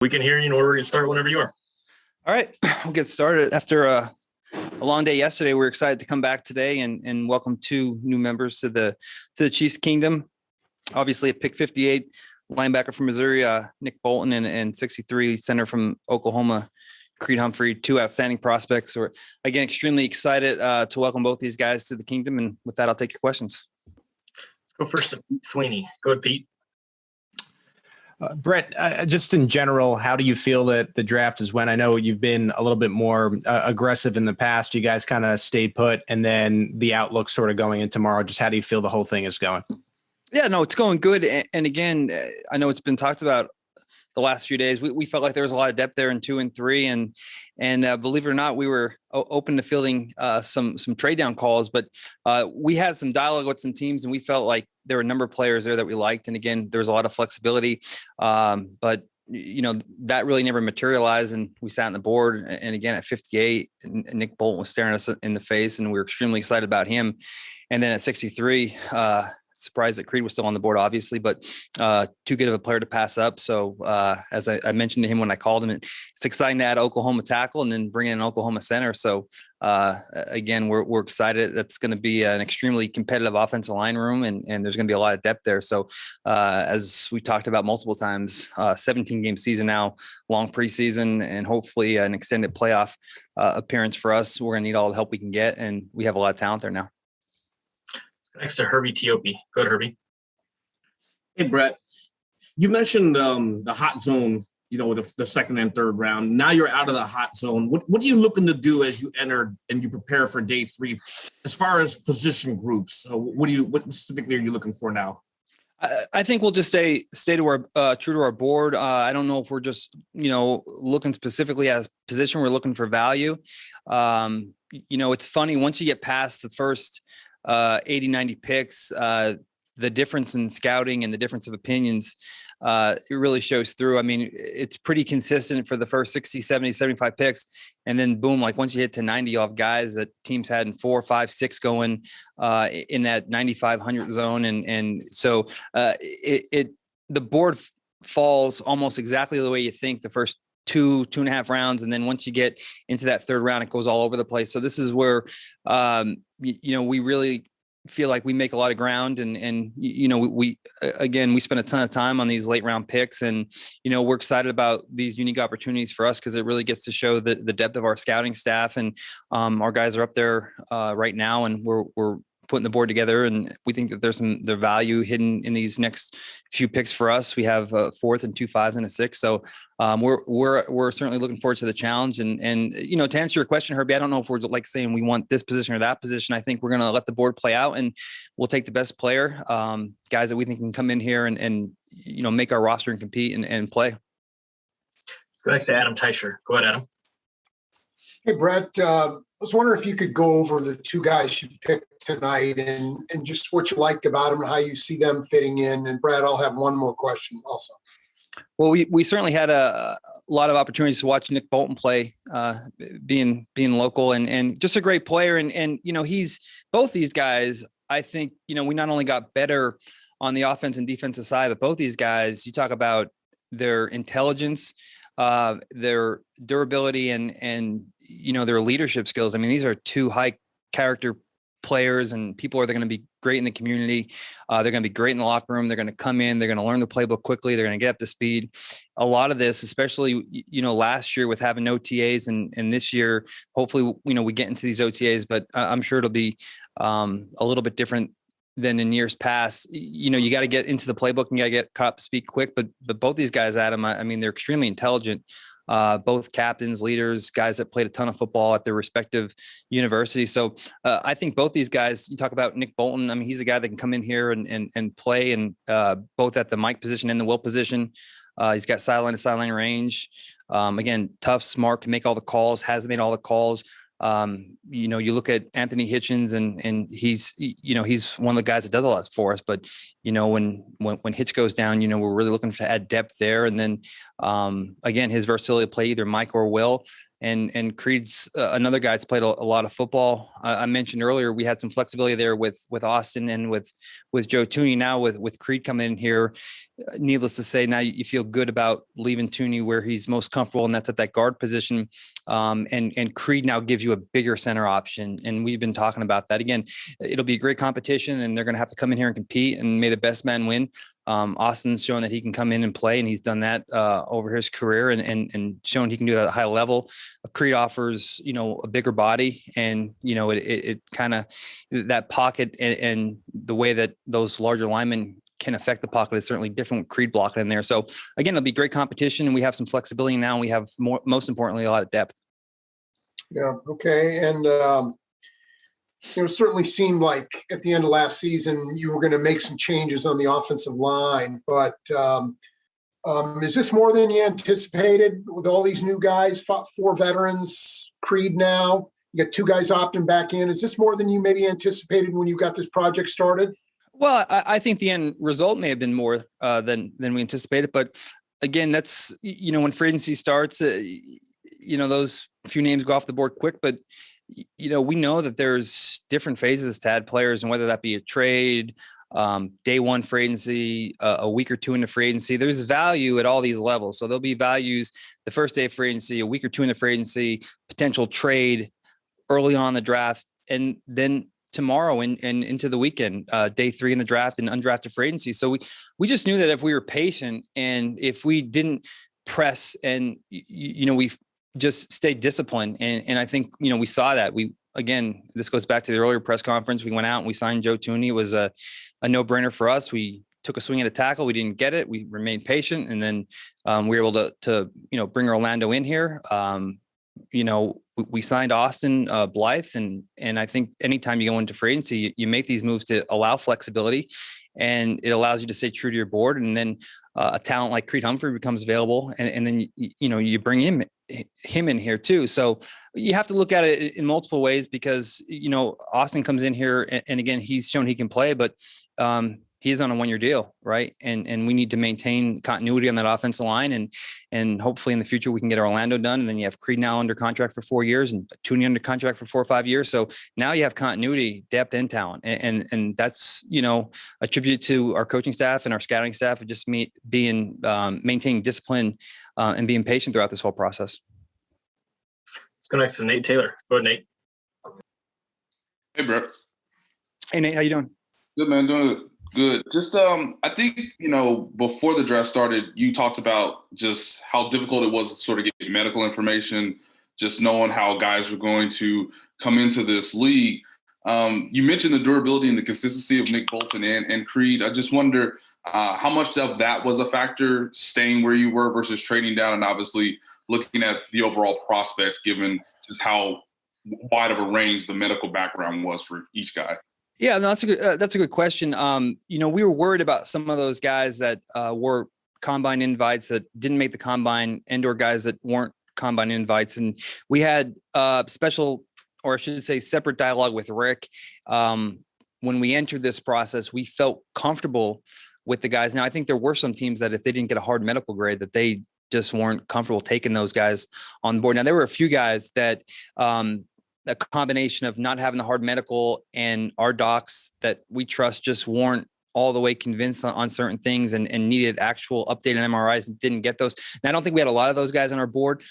We can hear you and we're going to start whenever you are. All right, we'll get started. After a long day yesterday, we're excited to come back today and welcome two new members to the Chiefs Kingdom. Obviously, a pick 58 linebacker from Missouri, Nick Bolton, and 63 center from Oklahoma, Creed Humphrey, two outstanding prospects. We're, again, extremely excited to welcome both these guys to the Kingdom. And with that, I'll take your questions. Let's go first to Pete Sweeney. Go ahead, Pete. Brett, just in general, how do you feel that the draft is went? I know you've been a little bit more aggressive in the past. You guys kind of stayed put, and then the outlook sort of going in tomorrow. Just how do you feel the whole thing is going? Yeah, no, it's going good. And again, I know it's been talked about the last few days. We felt like there was a lot of depth there in 2 and 3, and believe it or not, we were open to fielding some trade down calls, but we had some dialogue with some teams, and we felt like there were a number of players there that we liked. And again, there was a lot of flexibility, but you know, that really never materialized. And we sat on the board, and again at 58, Nick Bolton was staring us in the face, and we were extremely excited about him. And then at 63, surprised that Creed was still on the board, obviously, but too good of a player to pass up. So as I mentioned to him when I called him, it's exciting to add Oklahoma tackle and then bring in an Oklahoma center. So again, we're excited. That's going to be an extremely competitive offensive line room, and there's going to be a lot of depth there. So as we talked about multiple times, 17-game season now, long preseason, and hopefully an extended playoff appearance for us. We're going to need all the help we can get, and we have a lot of talent there now. Next to Herbie Teope. Go ahead, Herbie. Hey, Brett. You mentioned the hot zone, you know, with the second and third round. Now you're out of the hot zone. What are you looking to do as you enter and you prepare for day 3 as far as position groups? What specifically are you looking for now? I think we'll just stay to our true to our board. I don't know if we're just, you know, looking specifically as position. We're looking for value. You know, it's funny, once you get past the first 80, 90 picks, the difference in scouting and the difference of opinions, it really shows through. I mean, it's pretty consistent for the first 60, 70, 75 picks. And then boom, like once you hit to 90, you'll have guys that teams had in 4, 5, 6 going in that 9,500 zone. And so the board falls almost exactly the way you think the first 2.5 rounds. And then once you get into that third round, it goes all over the place. So this is where, you know, we really feel like we make a lot of ground, and you know, we spend a ton of time on these late round picks, and, you know, we're excited about these unique opportunities for us because it really gets to show the depth of our scouting staff, and our guys are up there right now, and we're putting the board together, and we think that there's the value hidden in these next few picks for us. We have a 4th and 2 5s and a 6. So we're certainly looking forward to the challenge. And you know, to answer your question, Herbie, I don't know if we're like saying we want this position or that position. I think we're going to let the board play out, and we'll take the best player, guys that we think can come in here and you know, make our roster and compete and play. Go next to Adam Teicher. Go ahead, Adam. Hey, Brett. I was wondering if you could go over the 2 guys you picked tonight and just what you liked about them and how you see them fitting in. And Brad, I'll have one more question also. Well, we certainly had a lot of opportunities to watch Nick Bolton play, being local and just a great player. And you know, both these guys, I think, you know, we not only got better on the offense and defensive side, but both these guys, you talk about their intelligence, their durability, and you know, their leadership skills. I mean, these are 2 high character players, and people are going to be great in the community. They're going to be great in the locker room. They're going to come in, they're going to learn the playbook quickly. They're going to get up to speed. A lot of this, especially, you know, last year with having OTAs and this year, hopefully, you know, we get into these OTAs, but I'm sure it'll be a little bit different than in years past. You know, you got to get into the playbook and you got to get caught up to speed quick, but both these guys, Adam, I mean, they're extremely intelligent. Both captains, leaders, guys that played a ton of football at their respective universities. So I think both these guys, you talk about Nick Bolton, I mean, he's a guy that can come in here and play, and both at the Mike position and the Will position. He's got sideline to sideline range. Again, tough, smart, can make all the calls, has made all the calls. You know, you look at Anthony Hitchens and he's, you know, he's one of the guys that does a lot for us, but you know, when Hitch goes down, you know, we're really looking to add depth there. And then, again, his versatility to play either Mike or Will. and Creed's another guy that's played a lot of football. I mentioned earlier we had some flexibility there with Austin and with Joe Tooney. Now with Creed coming in here, needless to say, now you feel good about leaving Tooney where he's most comfortable, and that's at that guard position. And Creed now gives you a bigger center option, and we've been talking about that. Again, it'll be a great competition, and they're going to have to come in here and compete, and may the best man win. Austin's shown that he can come in and play, and he's done that over his career, and shown he can do that at a high level. Creed offers, a bigger body, and it kind of that pocket and the way that those larger linemen can affect the pocket is certainly different with Creed blocking in there. So again, it'll be great competition, and we have some flexibility now, and we have most importantly, a lot of depth. Yeah. Okay. And, it certainly seemed like at the end of last season, you were going to make some changes on the offensive line, but is this more than you anticipated with all these new guys, 4 veterans, Creed now, you got 2 guys opting back in? Is this more than you maybe anticipated when you got this project started? Well, I think the end result may have been more than we anticipated, but again, that's, when free agency starts, those few names go off the board quick, but we know that there's different phases to add players, and whether that be a trade, day one free agency, a week or two into free agency, there's value at all these levels. So there'll be values the first day of free agency, a week or two into free agency, potential trade early on in the draft, and then tomorrow and into the weekend, day 3 in the draft and undrafted free agency. So we just knew that if we were patient and if we didn't press and, we just stayed disciplined. And I think, we saw that. Again, this goes back to the earlier press conference. We went out and we signed Joe Tooney. It was a no-brainer for us. We took a swing at a tackle. We didn't get it. We remained patient. And then we were able to bring Orlando in here. We signed Austin Blythe. And I think anytime you go into free agency, you make these moves to allow flexibility, and it allows you to stay true to your board. And then a talent like Creed Humphrey becomes available. And then, you bring him in here too. So you have to look at it in multiple ways, because, Austin comes in here and again, he's shown he can play, but he's on a 1-year deal. Right. And we need to maintain continuity on that offensive line, and hopefully in the future we can get Orlando done. And then you have Creed now under contract for 4 years and Tooney under contract for 4 or 5 years. So now you have continuity, depth, and talent. And that's, a tribute to our coaching staff and our scouting staff of just being maintaining discipline and being patient throughout this whole process. Let's go next to Nate Taylor. Go ahead, Nate. Hey, Brett. Hey, Nate, how you doing? Good, man. Doing good. Just, I think, before the draft started, you talked about just how difficult it was to sort of get medical information, just knowing how guys were going to come into this league. You mentioned the durability and the consistency of Nick Bolton and Creed. I just wonder how much of that was a factor, staying where you were versus trading down, and obviously looking at the overall prospects, given just how wide of a range the medical background was for each guy. Yeah, no, that's a good question. We were worried about some of those guys that were combine invites that didn't make the combine, and/or guys that weren't combine invites, and we had special, or I should say, separate dialogue with Rick. When we entered this process, we felt comfortable with the guys. Now, I think there were some teams that if they didn't get a hard medical grade, that they just weren't comfortable taking those guys on board. Now, there were a few guys that a combination of not having the hard medical and our docs that we trust just weren't all the way convinced on certain things and needed actual updated MRIs and didn't get those. And I don't think we had a lot of those guys on our board.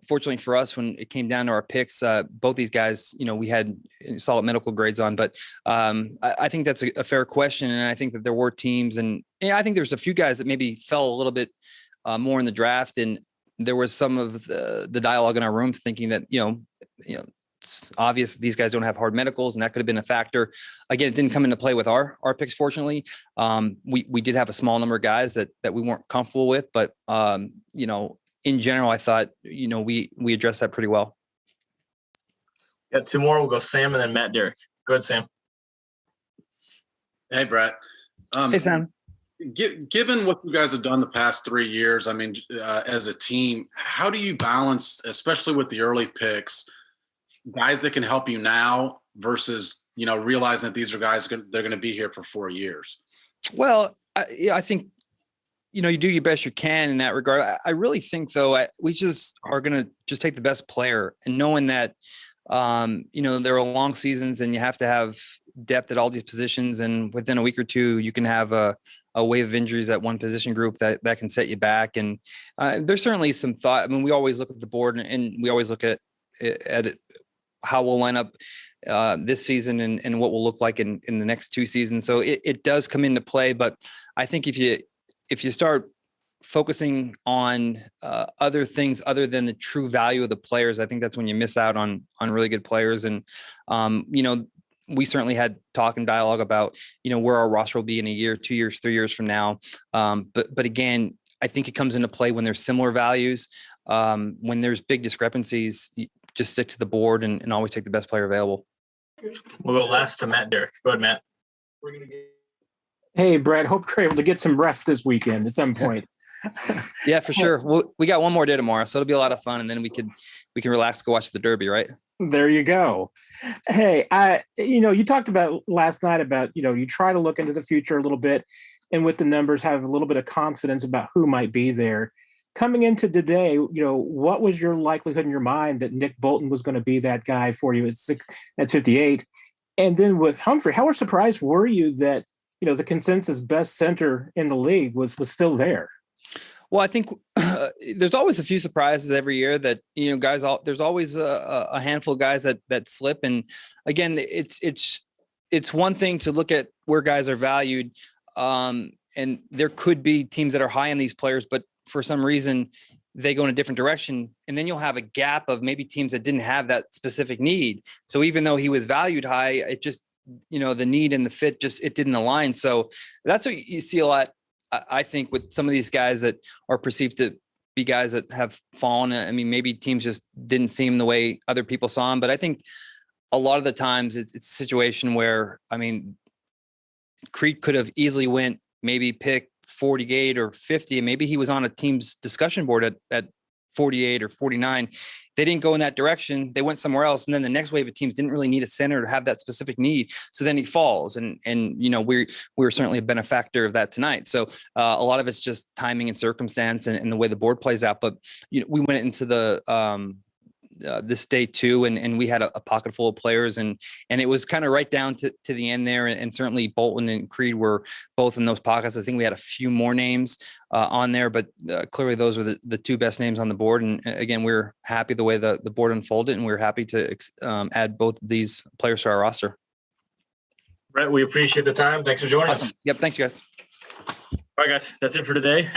Fortunately for us, when it came down to our picks, both these guys, we had solid medical grades on, but I think that's a fair question. And I think that there were teams, and I think there's a few guys that maybe fell a little bit more in the draft. And there was some of the dialogue in our rooms thinking that, it's obvious these guys don't have hard medicals, and that could have been a factor. Again, it didn't come into play with our picks. Fortunately, we did have a small number of guys that we weren't comfortable with, but in general, I thought we addressed that pretty well. Got 2 more. We'll go Sam and then Matt Derrick. Go ahead, Sam. Hey, Brett. Hey, Sam. Given what you guys have done the past 3 years, I mean, as a team, how do you balance, especially with the early picks, guys that can help you now versus, realizing that these are guys they're going to be here for 4 years? Well, I think you do your best you can in that regard. I really think though, we just are going to just take the best player, and knowing that, there are long seasons and you have to have depth at all these positions. And within a week or two, you can have a wave of injuries at one position group that can set you back. And there's certainly some thought. I mean, we always look at the board and we always look at it, how we'll line up this season and what will look like in the next 2 seasons. So it does come into play. But I think if you start focusing on other things other than the true value of the players, I think that's when you miss out on really good players. And, we certainly had talk and dialogue about, where our roster will be in a year, 2 years, 3 years from now. But again, I think it comes into play when there's similar values. When there's big discrepancies, you just stick to the board and always take the best player available. We'll go last to Matt Derrick. Go ahead, Matt. Hey, Brett, hope you're able to get some rest this weekend at some point. Yeah, for sure. We got one more day tomorrow, so it'll be a lot of fun. And then we can relax, go watch the Derby, right? There you go. Hey, you talked about last night about, you try to look into the future a little bit, and with the numbers have a little bit of confidence about who might be there. Coming into today, what was your likelihood in your mind that Nick Bolton was going to be that guy for you at 58? And then with Humphrey, how surprised were you that, the consensus best center in the league was still there? Well, I think there's always a few surprises every year that, guys, there's always a handful of guys that slip. And again, it's one thing to look at where guys are valued. And there could be teams that are high on these players, but for some reason they go in a different direction. And then you'll have a gap of maybe teams that didn't have that specific need. So even though he was valued high, it just, the need and the fit, it didn't align. So that's what you see a lot, I think, with some of these guys that are perceived to be guys that have fallen. I mean, maybe teams just didn't see him the way other people saw him. But I think a lot of the times it's a situation where, I mean, Creed could have easily went maybe pick 48 or 50, and maybe he was on a team's discussion board at 48 or 49. They didn't go in that direction. They went somewhere else. And then the next wave of teams didn't really need a center to have that specific need. So then he falls. And we're certainly a benefactor of that tonight. So a lot of it's just timing and circumstance and the way the board plays out. But we went into the this day too, and we had a pocket full of players, and it was kind of right down to the end there. And certainly Bolton and Creed were both in those pockets. I think we had a few more names on there, but clearly those were the 2 best names on the board. And again, we're happy the way the board unfolded, and we're happy to add both of these players to our roster. Brett, we appreciate the time. Thanks for joining us. Yep. Thanks, guys. All right, guys, that's it for today.